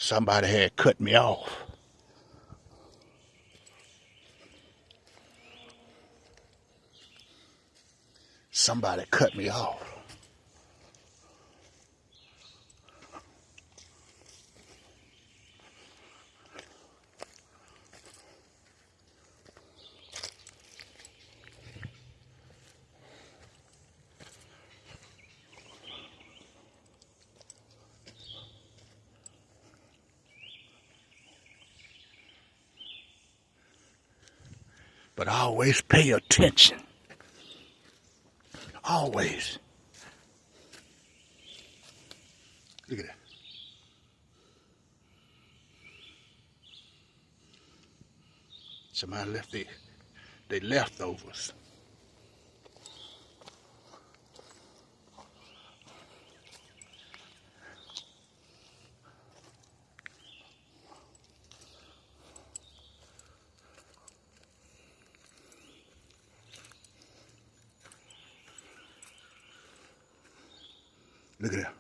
Somebody had cut me off. Somebody cut me off. But always pay attention. Always. Look at that. Somebody left they leftovers. Look at that.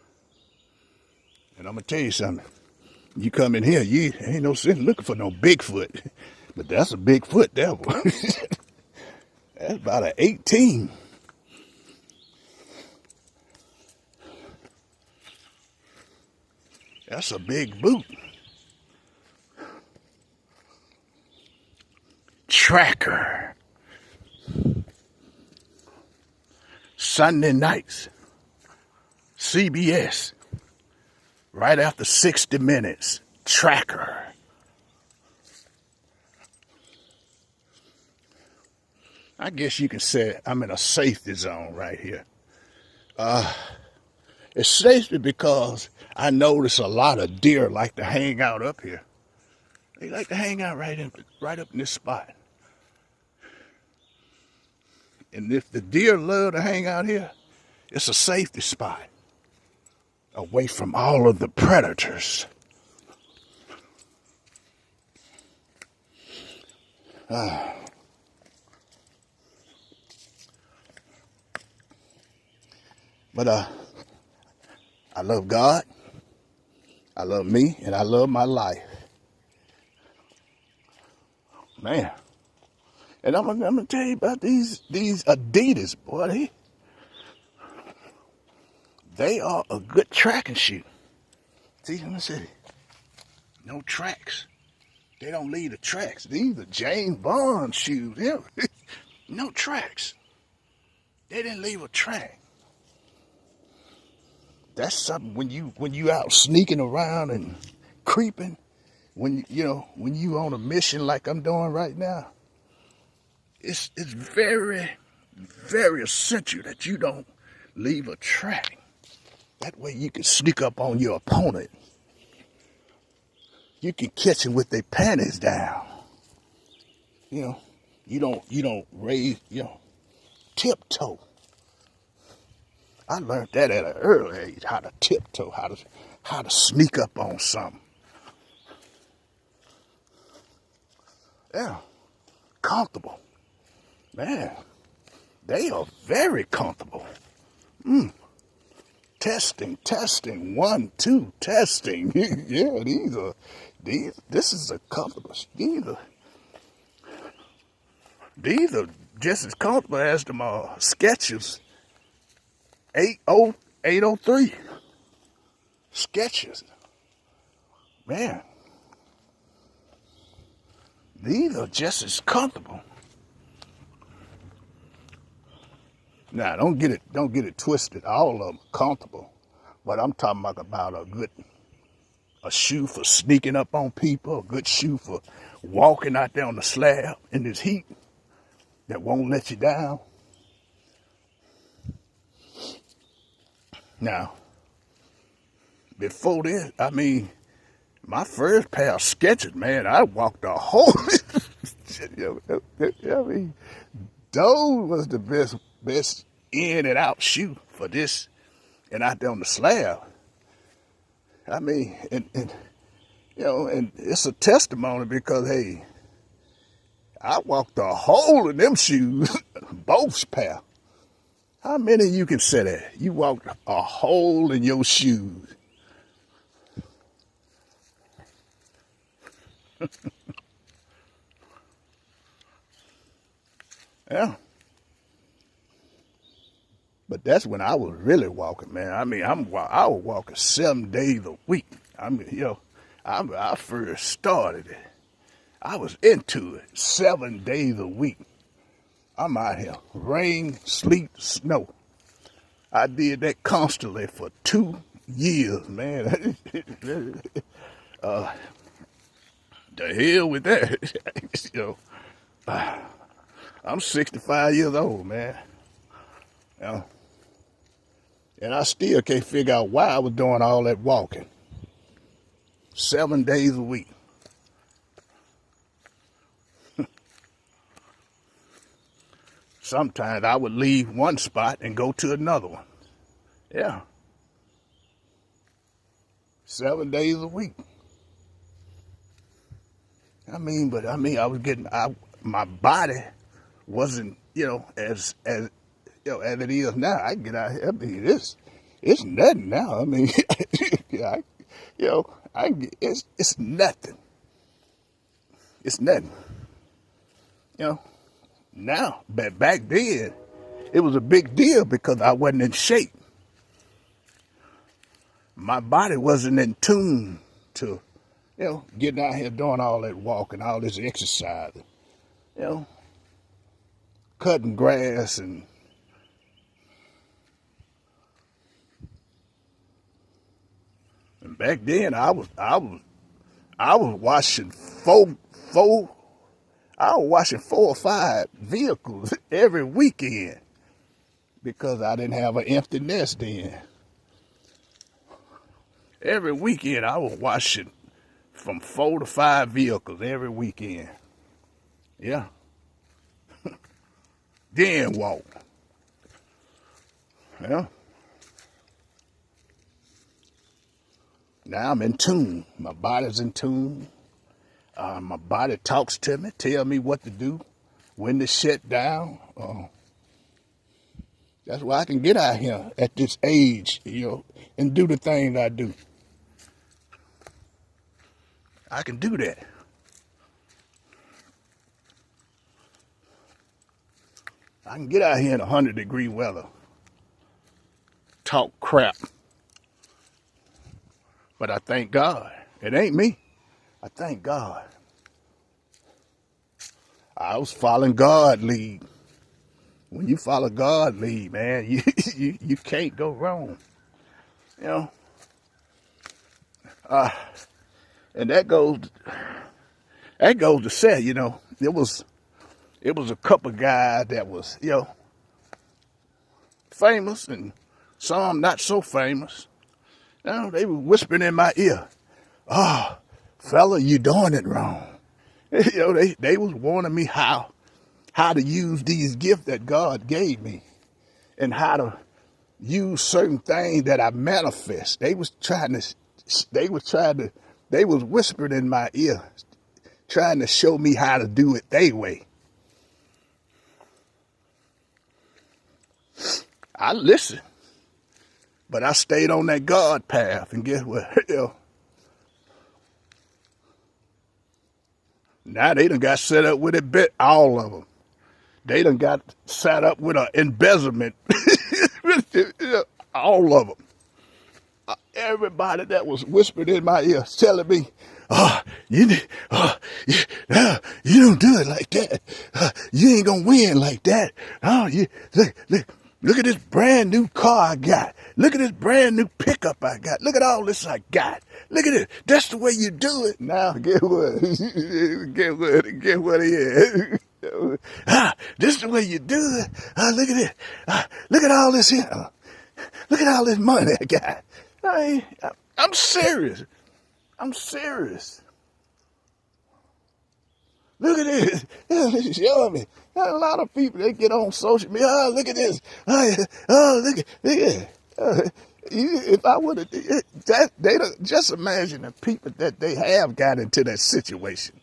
And I'm going to tell you something. You come in here, you ain't no sense looking for no Bigfoot. But that's a Bigfoot devil. That's about an 18. That's a big boot. Tracker. Sunday nights. CBS. Right after 60 Minutes. Tracker. I guess you can say I'm in a safety zone right here. It's safety because I notice a lot of deer like to hang out up here. They like to hang out right up in this spot. And if the deer love to hang out here, it's a safety spot. Away from all of the predators. But I love God, I love me, and I love my life. Man. And I'm gonna tell you about these Adidas, boy. They are a good track and shoe. See, let me see. No tracks. They don't leave the tracks. These are James Bond shoes. Yeah. No tracks. They didn't leave a track. That's something when you out sneaking around and creeping, when you on a mission like I'm doing right now, it's very, very essential that you don't leave a track. That way you can sneak up on your opponent. You can catch them with their panties down. You don't raise, tiptoe. I learned that at an early age, how to tiptoe, how to sneak up on something. Yeah, comfortable. Man, they are very comfortable. Testing, 1, 2, testing. Yeah, this is a comfortable. These are just as comfortable as them Skechers 803 Skechers. Man, these are just as comfortable. Now, don't get it twisted. All of them comfortable, but I'm talking about a shoe for sneaking up on people, a good shoe for walking out there on the slab in this heat that won't let you down. Now, before this, my first pair of Skechers, man, I walked a whole. Those was the best in and out shoe for this and out there on the slab. And it's a testimony because, hey, I walked a hole in them shoes, both pair. How many of you can say that? You walked a hole in your shoes. Yeah. But that's when I was really walking, man. I mean, I was walking 7 days a week. I mean, I first started it. I was into it 7 days a week. I'm out here, rain, sleet, snow. I did that constantly for 2 years, man. The hell with that. I'm 65 years old, man. You know, and I still can't figure out why I was doing all that walking 7 days a week. Sometimes I would leave one spot and go to another one. Yeah. 7 days a week. I was my body wasn't, as it is now. I get out here. I mean, it's nothing now. I mean, it's nothing. It's nothing. Now, but back then, it was a big deal because I wasn't in shape. My body wasn't in tune to, getting out here doing all that walking, all this exercise, cutting grass and back then I was washing I was washing 4 or 5 vehicles every weekend because I didn't have an empty nest then. Every weekend I was washing from 4 to 5 vehicles every weekend. Yeah. Then walk. Yeah. Now I'm in tune. My body's in tune. My body talks to me, tell me what to do, when to shut down. That's why I can get out here at this age, and do the things I do. I can do that. I can get out here in 100-degree weather, talk crap. But I thank God. It ain't me. I thank God. I was following God lead. When you follow God lead, man, you can't go wrong. And that goes to say, it was a couple guys that was, famous and some not so famous. They were whispering in my ear, fella, you doing it wrong. They was warning me how to use these gifts that God gave me and how to use certain things that I manifest. They was whispering in my ear, trying to show me how to do it their way. I listened, but I stayed on that God path, and guess what? Now they done got set up with it, all of them. They done got set up with an embezzlement. All of them. Everybody that was whispered in my ear telling me, you don't do it like that. You ain't gonna win like that. Look at this brand new car I got. Look at this brand new pickup I got. Look at all this I got. Look at it. That's the way you do it. Now, get what? Get what it is. This is the way you do it. Look at it. Look at all this here. Look at all this money I got. I'm serious. I'm serious. Look at this. Show me. A lot of people, they get on social media. Look at this. Look at it. If I would have, they just imagine the people that they have got into that situation.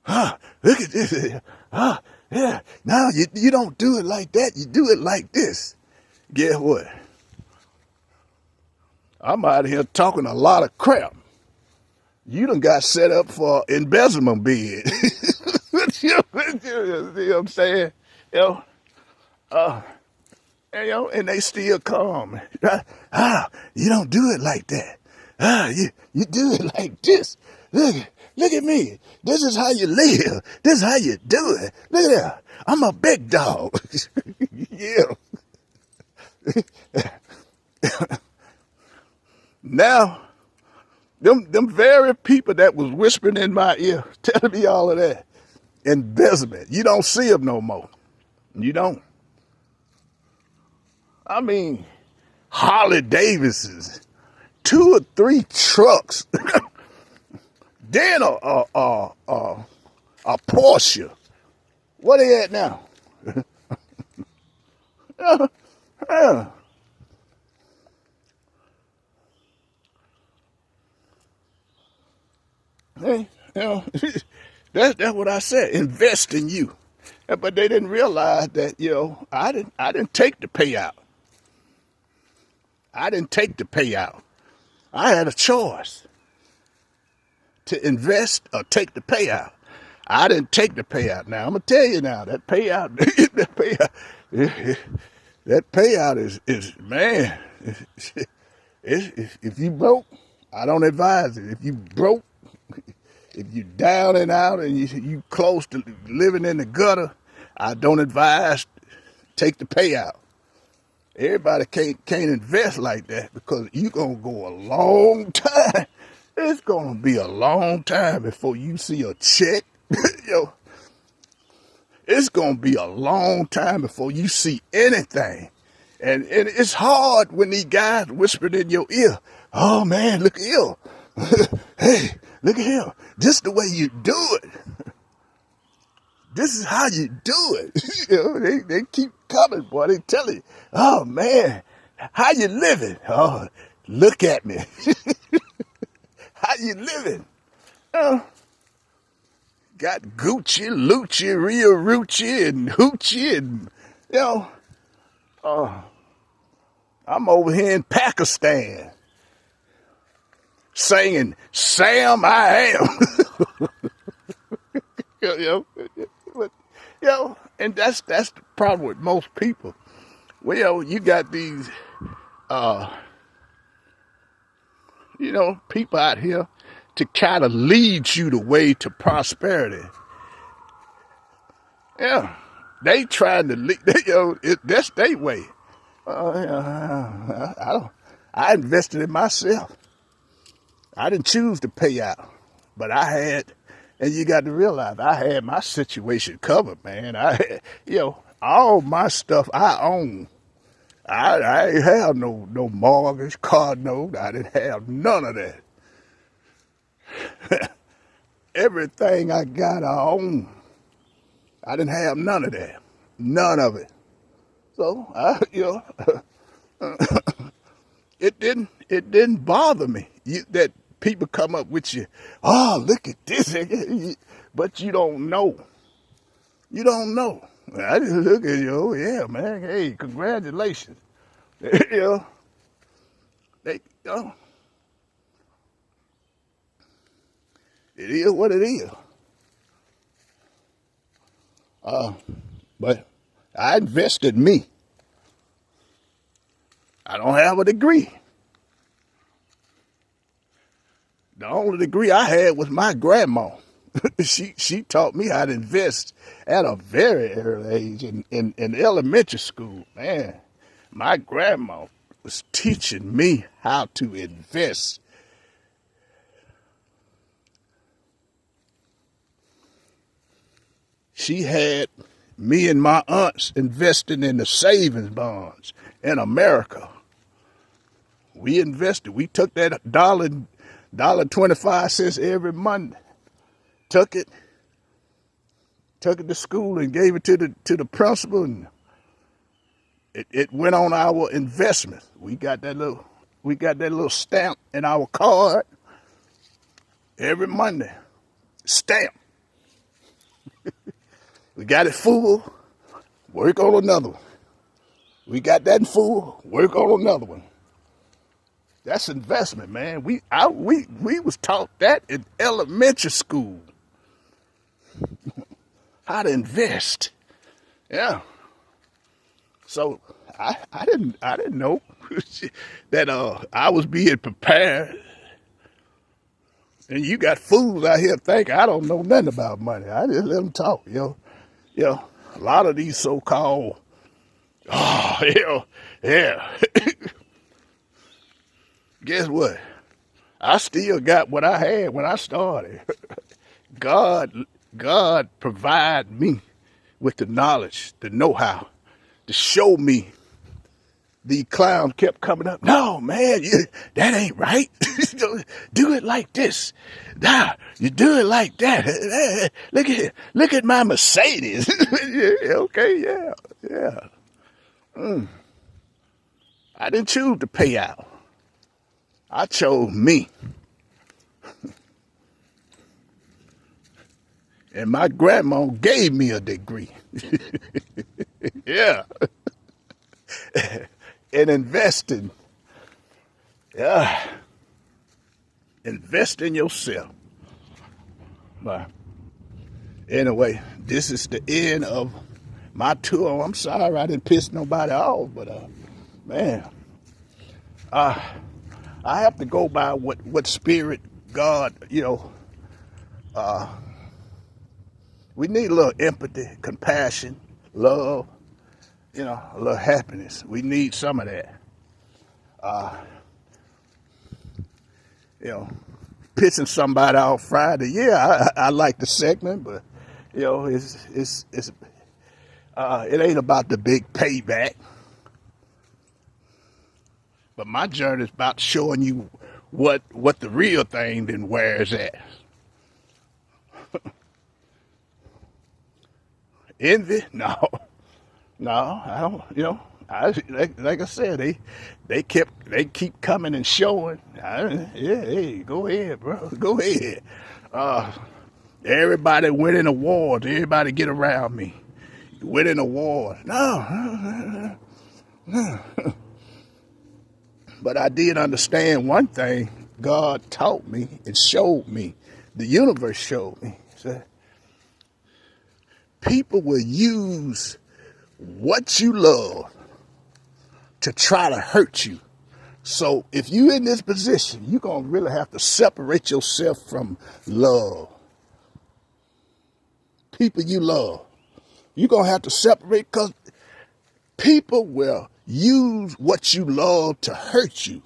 Look at this. Yeah. Now you don't do it like that. You do it like this. Guess what? I'm out here talking a lot of crap. You done got set up for embezzlement bid. You know what I'm saying? You know, and they still calm. You don't do it like that. You do it like this. Look at me. This is how you live. This is how you do it. Look at that. I'm a big dog. Yeah. Now, them very people that was whispering in my ear, telling me all of that, embezzlement, you don't see them no more. You don't. I mean, Harley Davidsons, 2 or 3 trucks, then a Porsche. What they at now? Yeah. Hey, that's what I said. Invest in you. But they didn't realize that, I didn't take the payout. I didn't take the payout. I had a choice to invest or take the payout. I didn't take the payout. Now I'm gonna tell you now that payout, that payout is man. If you broke, I don't advise it. If you broke, if you down and out and you close to living in the gutter, I don't advise take the payout. Everybody can't invest like that because you're gonna go a long time. It's gonna be a long time before you see a check. It's gonna be a long time before you see anything. And it's hard when these guys whispered in your ear, "Oh man, look at him. Hey, look at him. This is the way you do it. This is how you do it." They keep coming, boy. They tell you, "Oh man, how you living? Oh, look at me. How you living? Got Gucci, Lucci, Rio Rucci, and Hoochie, and I'm over here in Pakistan singing Sam I Am." And that's the problem with most people. Well, you got these people out here to kind of lead you the way to prosperity. Yeah, they trying to lead. That's their way. I invested in myself. I didn't choose to pay out, but I had, and you got to realize I had my situation covered, man. I had, all my stuff I own. I ain't have no mortgage, car note. I didn't have none of that. Everything I got, I own. I didn't have none of that. None of it. So it didn't bother me that people come up with you. "Oh, look at this," but you don't know. You don't know. I just look at you. "Oh yeah, man. Hey, congratulations." They it is what it is. But I invested in me. I don't have a degree. The only degree I had was my grandma. She taught me how to invest at a very early age in elementary school. Man, my grandma was teaching me how to invest. She had me and my aunts investing in the savings bonds in America. We invested. We took that $1.25 every Monday. Took it to school and gave it to the principal, and it went on our investment. We got that little stamp in our card every Monday. Stamp. We got it full, work on another one. We got that in full, work on another one. That's investment, man. We was taught that in elementary school, how to invest. Yeah. So I didn't know that I was being prepared. And you got fools out here think I don't know nothing about money. I just let them talk, a lot of these so-called, yeah. Guess what? I still got what I had when I started. God, God provide me with the knowledge, the know-how, to show me. The clown kept coming up. No, man, that ain't right. Do it like this. Nah, you do it like that. Look at my Mercedes. Yeah, okay, yeah. I didn't choose to pay out. I chose me. And my grandma gave me a degree. Yeah. And investing. Yeah. Invest in yourself. But anyway, this is the end of my tour. I'm sorry I didn't piss nobody off, but man, I have to go by what spirit God, we need a little empathy, compassion, love, a little happiness. We need some of that. Pissing somebody off Friday. Yeah, I like the segment, but it ain't about the big payback. But my journey is about showing you what the real thing then wears at. Envy? No, I don't. Like I said, they keep coming and showing. Hey, go ahead, bro, go ahead. Everybody winning awards. Everybody get around me, winning awards. No. But I did understand one thing. God taught me and showed me. The universe showed me. Said, people will use what you love to try to hurt you. So if you in this position, you're going to really have to separate yourself from love. People you love. You're going to have to separate, because people will use what you love to hurt you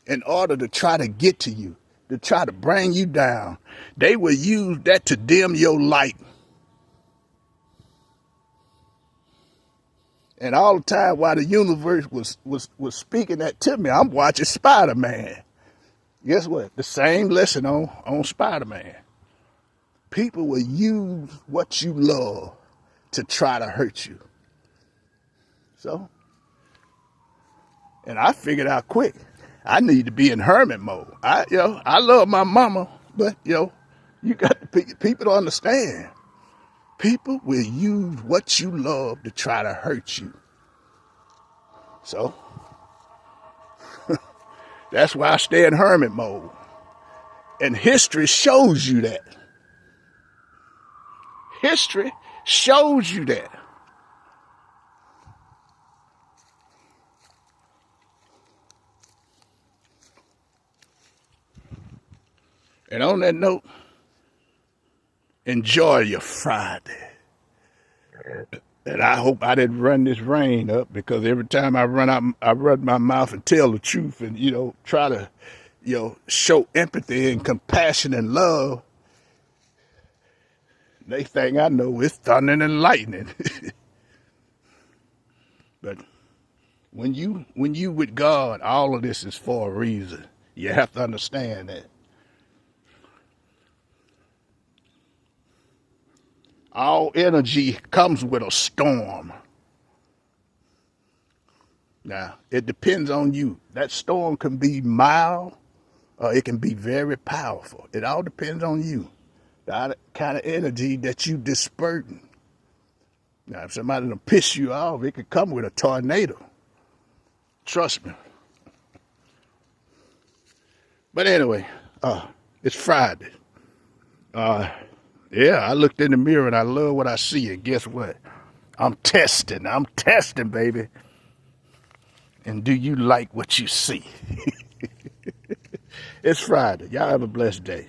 in order to try to get to you, to try to bring you down. They will use that to dim your light. And all the time while the universe was speaking that to me, I'm watching Spider-Man. Guess what? The same lesson on Spider-Man. People will use what you love to try to hurt you. So, and I figured out quick, I need to be in hermit mode. I love my mama, but you got people to understand. People will use what you love to try to hurt you. So, that's why I stay in hermit mode. And history shows you that. History shows you that. And on that note, enjoy your Friday. And I hope I didn't run this rain up, because every time I run my mouth and tell the truth and, try to, show empathy and compassion and love. Next thing I know, it's thunder and lightning. But when you with God, all of this is for a reason. You have to understand that. All energy comes with a storm. Now, it depends on you. That storm can be mild, or it can be very powerful. It all depends on you. The kind of energy that you dispersing. Now, if somebody will piss you off, it could come with a tornado. Trust me. But anyway, it's Friday. Yeah, I looked in the mirror and I love what I see. And guess what? I'm testing. I'm testing, baby. And do you like what you see? It's Friday. Y'all have a blessed day.